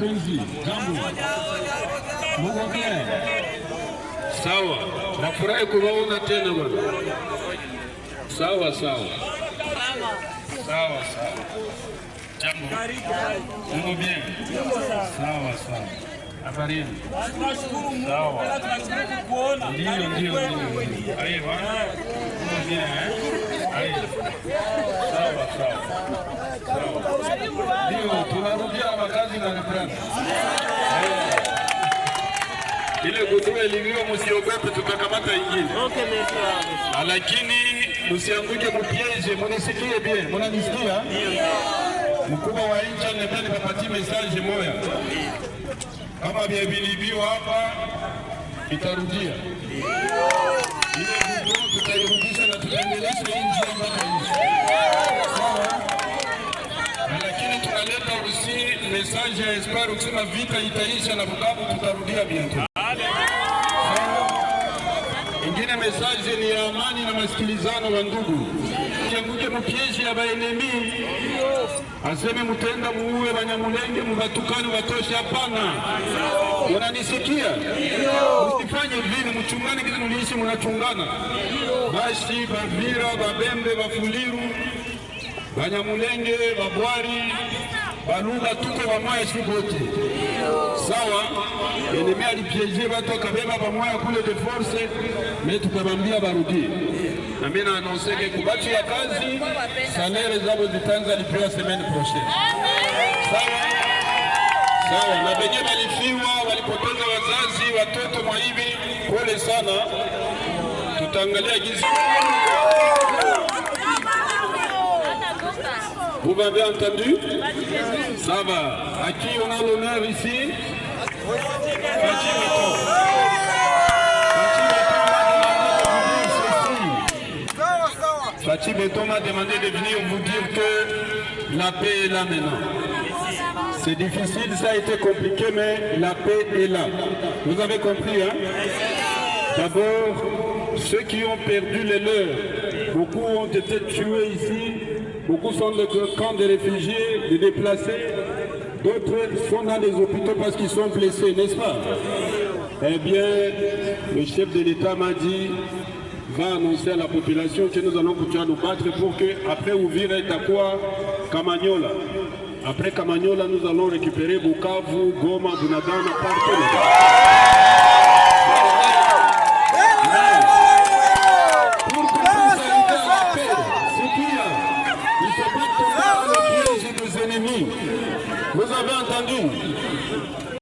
kipenzi, jambo. Mungu pia. Sawa. Nafurahi kuwaona tena bwana. Sawa sawa. Sawa sawa. Jambo. Mungu bien. Sawa sawa. Habari. Sawa. Ndio. Aye bwana. Mungu bien. Aye. Sawa sawa. Ndio tunarudia makazi na nafrani. Ile gudua ilivyo msiogope, tutakamata ingine. Okay, merci. Lakini msianguke mpieze, mnisikie bien, mnanisikia? Mkubwa wa nchi anataka nipatie message moja. Kama vilivyo hapa itarudia. Ile gudua tutairudisha na tutaendelesha nchi mpaka nchi. Lakini tunaleta usi message ya espoir kusema vita itaisha na Bukavu tutarudia bientôt. Ingine message ni ya amani na masikilizano wa ndugu. Kianguke mupieshi ya baenemi. Aseme mutenda muue Banyamulenge mubatukani watosha, hapana. Unanisikia? Usifanye vile, mchungane kitu muliishi munachungana. Bashi, Bavira, Babembe, Bafuliru, Banyamulenge, Babwari, Baluga, tuko wamoya shukote. Sawa, enemi alipieje watu akabeba pamoja kule de force, mais tukabambia barudi. Na mimi na annoncer kubaki ya kazi, salaire zabo zitaanza la semaine prochaine. Sawa, na benye walifiwa, walipoteza wazazi, watoto mwa hivi, pole sana. Tutaangalia jinsi. Vous m'avez entendu? Ça va. À qui on a l'honneur ici? Fachi Beton m'a demandé de venir vous dire que la paix est là maintenant. C'est difficile, ça a été compliqué, mais la paix est là. Vous avez compris, hein? D'abord, ceux qui ont perdu les leurs, beaucoup ont été tués ici. Beaucoup sont dans le camp des réfugiés, des déplacés. D'autres sont dans les hôpitaux parce qu'ils sont blessés, n'est-ce pas? Eh bien, le chef de l'État m'a dit, va annoncer à la population que nous allons continuer à nous battre pour que, après Uvira et Takwa, Kamanyola. Après Kamanyola, nous allons récupérer Bukavu, Goma, Bunagana, partout. Vous avez entendu?